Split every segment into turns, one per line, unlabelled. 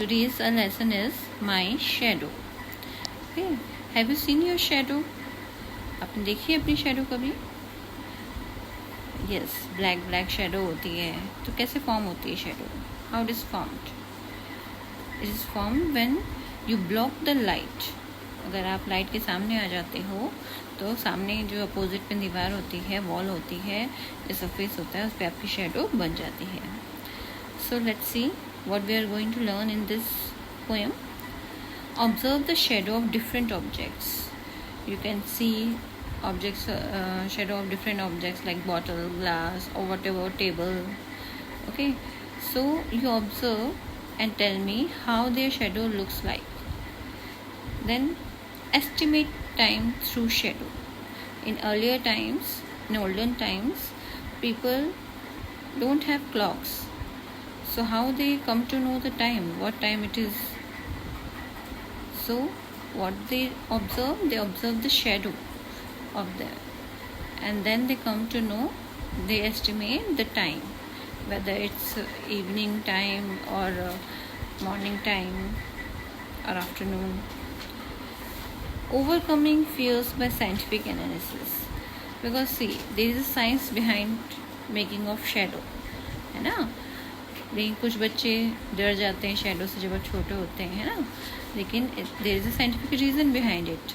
today's lesson is my shadow. Okay, have you seen your shadow? आपने देखी है अपनी शेडो कभी? Yes, black shadow होती है. तो कैसे फॉर्म होती है shadow? How it is formed? It is formed when you block the light. अगर आप लाइट के सामने आ जाते हो तो सामने जो अपोजिट में दीवार होती है, वॉल होती है, जो सरफेस होता है, उस पर आपकी शेडो बन जाती है. So let's see what we are going to learn in this poem. Observe the shadow of different objects. You can see objects, shadow of different objects like bottle, glass, or whatever, table. Okay, so you observe and tell me how their shadow looks like. Then estimate time through shadow. In olden times, people don't have clocks. So how they come to know the time, what time it is? So what they observe the shadow of them, and then they come to know, they estimate the time, whether it's evening time or morning time or afternoon. Overcoming fears by scientific analysis, because see, there is a science behind making of shadow, है ना. लेकिन कुछ बच्चे डर जाते हैं shadow से जब छोटे होते हैं ना, लेकिन there is a scientific reason behind it.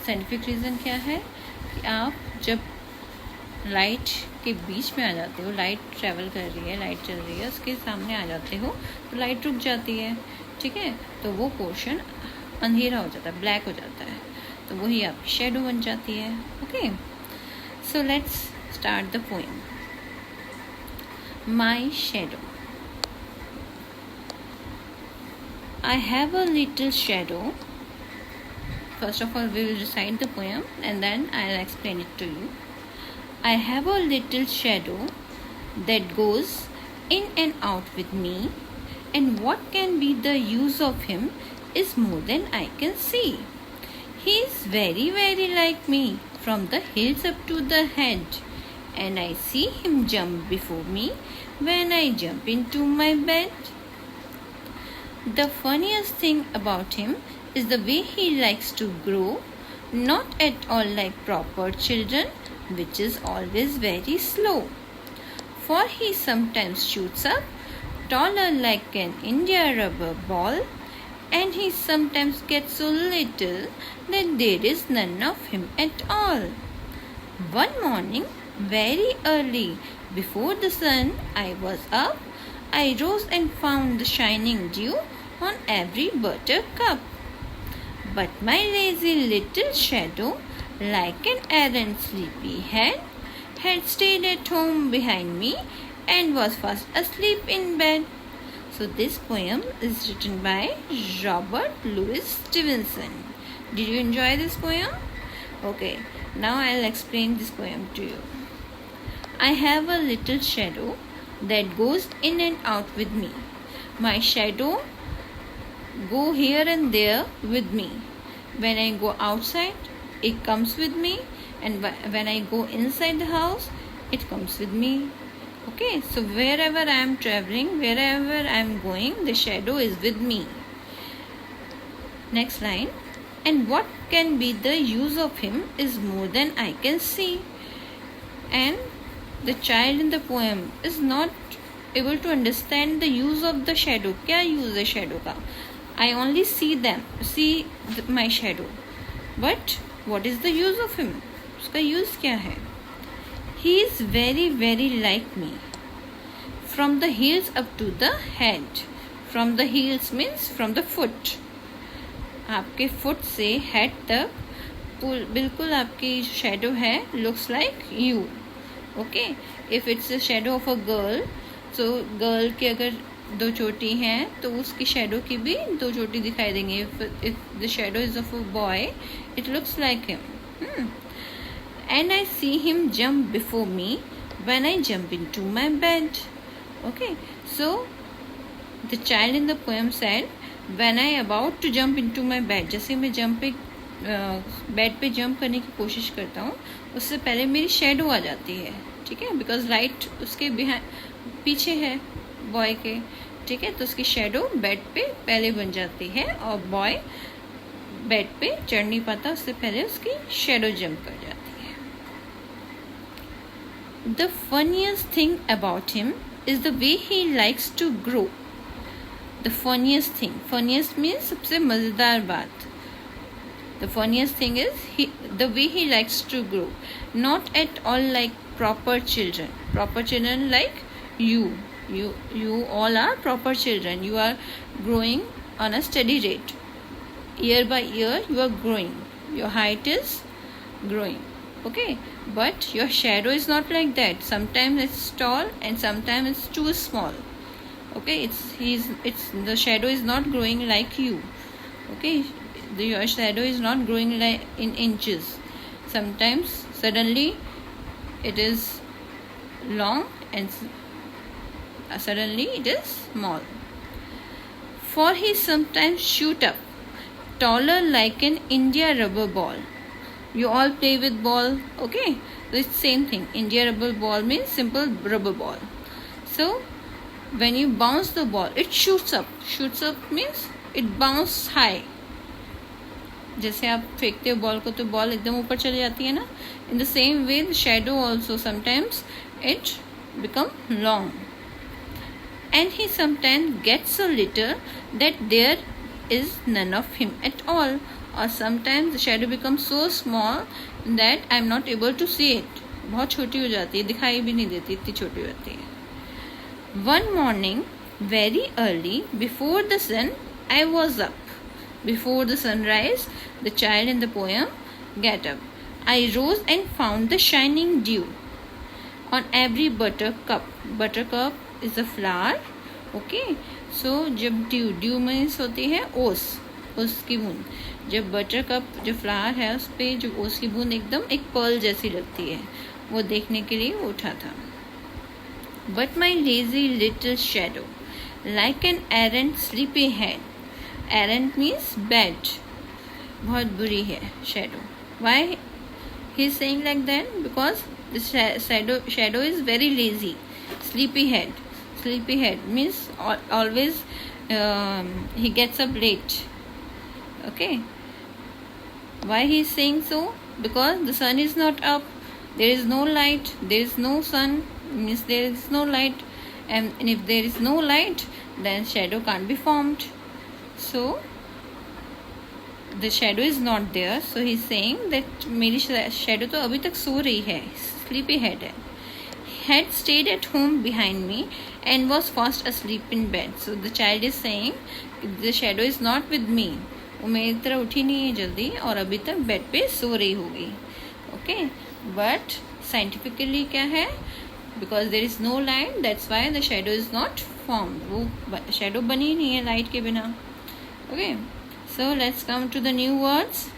Scientific reason क्या है कि आप जब लाइट के बीच में आ जाते हो, लाइट ट्रैवल कर रही है, लाइट चल रही है, उसके सामने आ जाते हो तो लाइट रुक जाती है, ठीक है. तो वो पोर्शन अंधेरा हो जाता है, ब्लैक हो जाता है, तो वही आपकी शेडो बन जाती है. Okay, so let's start the poem. My shadow. I have a little shadow. First of all, we will recite the poem and then I'll explain it to you. I have a little shadow that goes in and out with me, and what can be the use of him is more than I can see. He is very, very like me from the heels up to the head, and I see him jump before me when I jump into my bed. The funniest thing about him is the way he likes to grow, not at all like proper children, which is always very slow. For he sometimes shoots up taller like an India rubber ball, and he sometimes gets so little that there is none of him at all. One morning, very early, before the sun, I was up. I rose and found the shining dew on every buttercup. But my lazy little shadow, like an errant sleepyhead, had stayed at home behind me and was fast asleep in bed. So this poem is written by Robert Louis Stevenson. Did you enjoy this poem? Okay, now I'll explain this poem to you. I have a little shadow that goes in and out with me. My shadow go here and there with me. When I go outside, it comes with me, and when I go inside the house, it comes with me. Okay, so wherever I am traveling, wherever I am going, the shadow is with me. Next line. And what can be the use of him is more than I can see. And the child in the poem is not able to understand the use of the shadow. क्या use है shadow का? I only see my shadow. But what is the use of him? उसका use क्या है? He is very, very like me. From the heels up to the head. From the heels means from the foot. आपके foot से head तक बिल्कुल आपकी shadow है, looks like you. Okay, if it's a shadow of a girl, so girl की अगर दो चोटी हैं तो उसकी shadow की भी दो चोटी दिखाई देंगी. If the shadow is of a boy, it looks like him. And I see him jump before me when I jump into my bed. Okay, so the child in the poem said, when I about to jump into my bed, जैसे मैं bed पे jump करने की कोशिश करता हूँ, उससे पहले मेरी शेडो आ जाती है. ठीक है, बिकॉज लाइट उसके पीछे है बॉय के, ठीक है, तो उसकी शेडो बेड पे पहले बन जाती है और बॉय बेड पे चढ़ नहीं पाता, उससे पहले उसकी शेडो जंप कर जाती है. The funniest thing about him is the way he likes to grow. The funniest thing, funniest means सबसे मजेदार बात. The funniest thing is the way he likes to grow. Not at all like proper children. Proper children like you. You all are proper children. You are growing on a steady rate. Year by year you are growing. Your height is growing. Okay? But your shadow is not like that. Sometimes it's tall and sometimes it's too small. Okay? It's the shadow is not growing like you. Okay? Your shadow is not growing like in inches. Sometimes suddenly it is long and suddenly it is small. For he sometimes shoot up taller like an India rubber ball. You all play with ball, okay? It's same thing. India rubber ball means simple rubber ball. So when you bounce the ball, it shoots up. Shoots up means it bounces high. जैसे आप फेंकते हो ball को तो ball एकदम ऊपर चली जाती है ना. In the same way the shadow also sometimes it become long and he sometimes gets a little that there is none of him at all, और sometimes the shadow become so small that I am not able to see it. बहुत छोटी हो जाती है, दिखाई भी नहीं देती, इतनी छोटी हो जाती है. One morning very early before the sun I was up. Before the sunrise, the child in the poem get up. I rose and found the shining dew on every buttercup. Buttercup is a flower. Okay, so जब dew means होती है ओस की बूंद. जब buttercup जो flower है उस पे जो ओस की बूंद एकदम एक पर्ल जैसी लगती है, वो देखने के लिए वो उठा था. But my lazy little shadow, like an errant sleepy head. Errant means bad. बहुत बुरी है shadow. Why he is saying like that? Because the shadow is very lazy. Sleepy head means always he gets up late. Okay. Why he is saying so? Because the sun is not up. There is no light. There is no sun. Means there is no light. And if there is no light, then shadow can't be formed. So the shadow is not there. So he is saying that मेरी shadow तो अभी तक सो रही है, sleepy head है. Had stayed at home behind me and was fast asleep in bed. So the child is saying the shadow is not with me. वो मेरी तरह उठी नहीं है जल्दी और अभी तक बेड पे सो रही होगी. Okay, but scientifically क्या है? Because there is no light, that's why the shadow is not formed. वो shadow बनी नहीं है light के बिना. Okay, so let's come to the new words.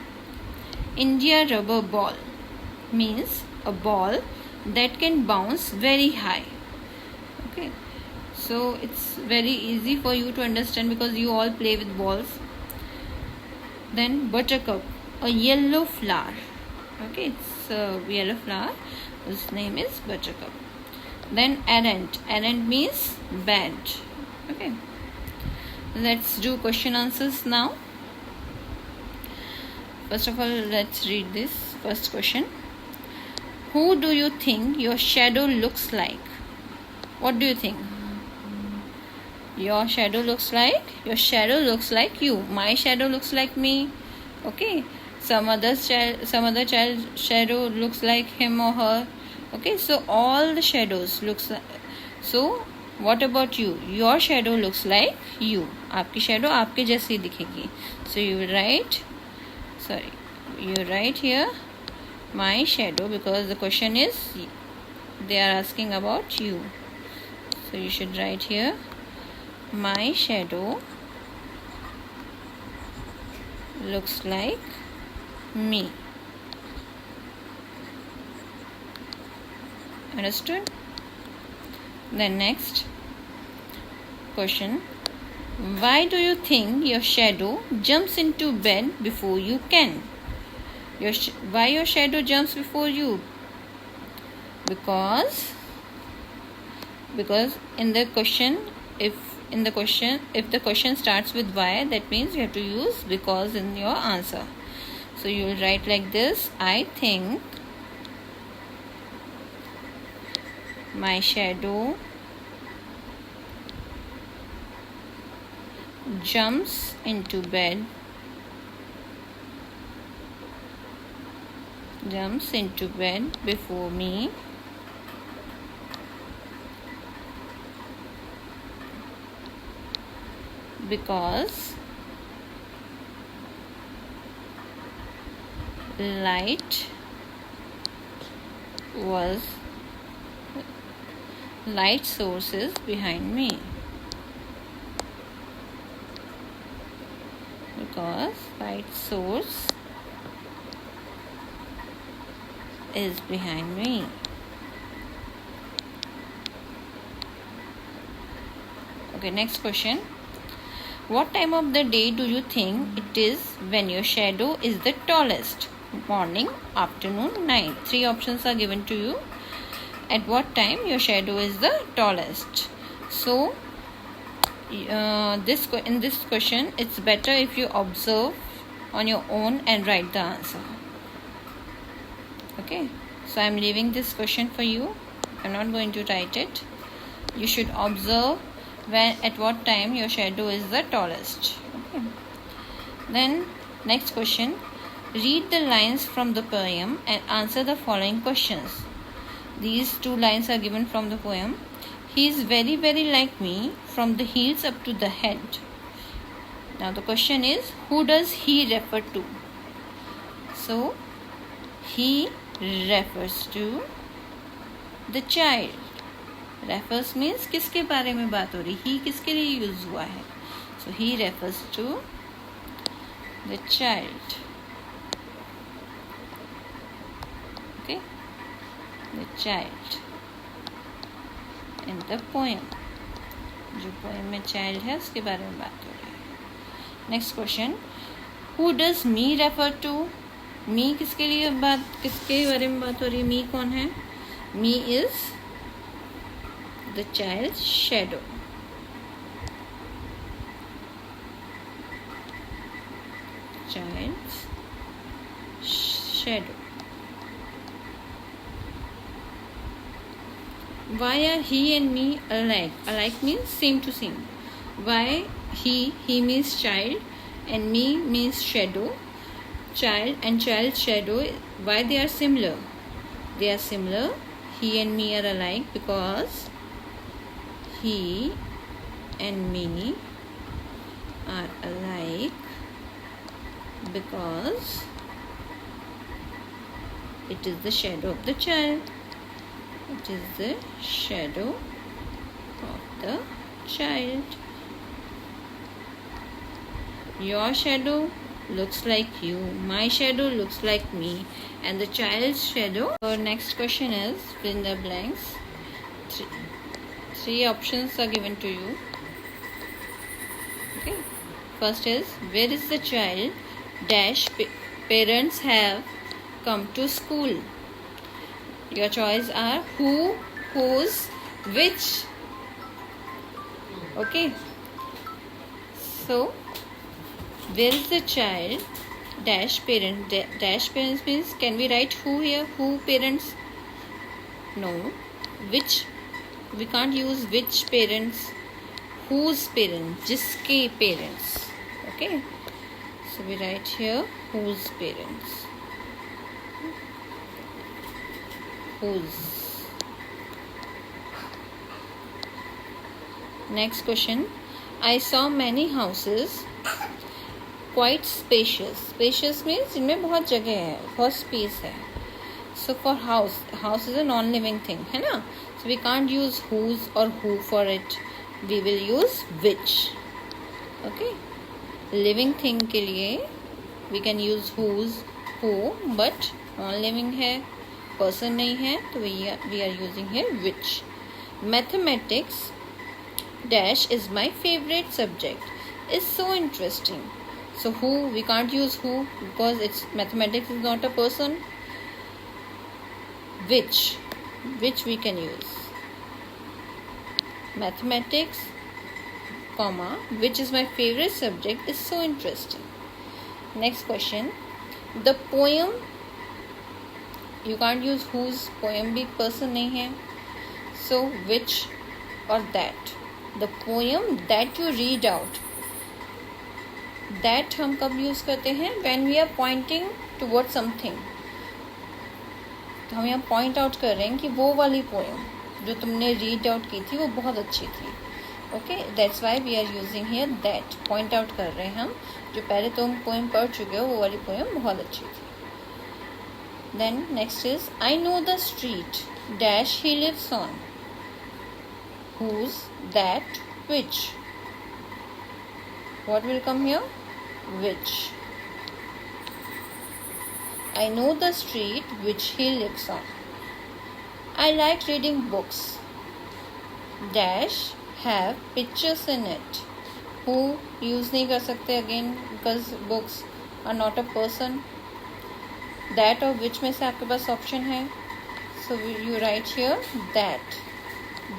India rubber ball means a ball that can bounce very high. Okay, so it's very easy for you to understand because you all play with balls. Then buttercup, a yellow flower. Okay, it's a yellow flower. Its name is buttercup. Then errant means bad. Okay, let's do question answers now. First of all, let's read this first question. Who do you think your shadow looks like? What do you think? Your shadow looks like? Your shadow looks like you. My shadow looks like me. Okay, some other child shadow looks like him or her. Okay, so all the shadows looks like. So what about you? Your shadow looks like you. आपकी shadow आपके जैसी दिखेगी. So you write here my shadow because the question is they are asking about you. So you should write here my shadow looks like me. Understood? Then next question. Why do you think your shadow jumps into bed before you can? Why your shadow jumps before you? Because in the question, if in the question. If the question starts with why, that means you have to use because in your answer. So you will write like this: I think my shadow jumps into bed before me because light sources behind me. Because light source is behind me. Okay, next question. What time of the day do you think it is when your shadow is the tallest? Morning, afternoon, night. 3 options are given to you. At what time your shadow is the tallest? So in this question, it's better if you observe on your own and write the answer. Okay, so I'm leaving this question for you. I'm not going to write it. You should observe at what time your shadow is the tallest. Okay. Then next question, read the lines from the poem and answer the following questions. These 2 lines are given from the poem. He is very, very like me from the heels up to the head. Now the question is, who does he refer to? So he refers to the child. Refers means किसके बारे में बात हो रही, he किसके लिए use हुआ है. So he refers to the child. Okay, the child in the poem. जो poem में child है उसके बारे में बात हो रही है. Next question, who does me refer to? Me किसके बारे में बात हो रही है? Me कौन है? Me is the child's shadow. Child's shadow. Why are he and me alike? Alike means same to same. Why he means child and me means shadow. Child and child's shadow, why they are similar? They are similar. He and me are alike because he and me are alike because it is the shadow of the child. It is the shadow of the child. Your shadow looks like you, my shadow looks like me, and the child's shadow. Our next question is fill in the blanks. 3 options are given to you. Okay, first is, where is the child dash parents have come to school? Your choice are who, whose, which. Okay, so where is the child dash parent? Dash parents means, can we write who here? Who parents? No. Which? We can't use which parents. Whose parents? Jiske parents. Okay, so we write here whose parents. Whose. Next question, I saw many houses quite spacious. Spacious means इनमें बहुत जगह है, बहुत space है. So for house is a non-living thing, है ना? So we can't use whose or who for it. We will use which. Okay. Living thing के लिए we can use whose, who, but non-living है, person नहीं है, तो we are using here which. Mathematics dash is my favorite subject. Is so interesting. So who, we can't use who because it's mathematics is not a person. Which we can use. Mathematics comma, which is my favorite subject, is so interesting. Next question. The poem, you can't use whose, poem भी person नहीं है, so which or that. The poem that you read out, that हम कब use करते हैं? when we are pointing towards something. तो हम यहाँ पॉइंट आउट कर रहे हैं कि वो वाली पोएम जो तुमने रीड आउट की थी वो बहुत अच्छी थी. Okay, that's why we are using here that. Point out कर रहे हैं हम, जो पहले तुम पोएम पढ़ चुके हो वो वाली पोएम बहुत अच्छी थी. Then next is I know the street dash he lives on. Whose, that, which. What will come here? Which. I know the street which he lives on. I like reading books dash have pictures in it. Who use नहीं कर सकते again because books are not a person. That or which में से आपके पास option है, so you write here that.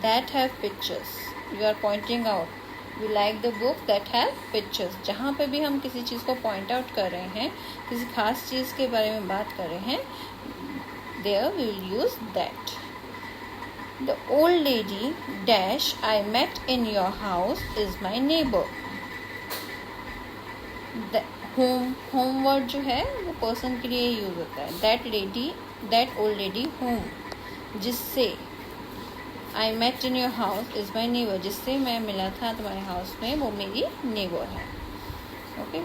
That have pictures. You are pointing out. We like the book that have pictures. जहाँ पे भी हम किसी चीज़ को पॉइंट आउट कर रहे हैं, किसी खास चीज़ के बारे में बात कर रहे हैं, there we will use that. The old lady dash I met in your house is my neighbor. The home word जो है वो पर्सन के लिए यूज होता है. That lady, that old lady whom, जिससे. I met in your house is my neighbor. जिससे मैं मिला था तुम्हारे हाउस में वो मेरी नेबर है. ओके,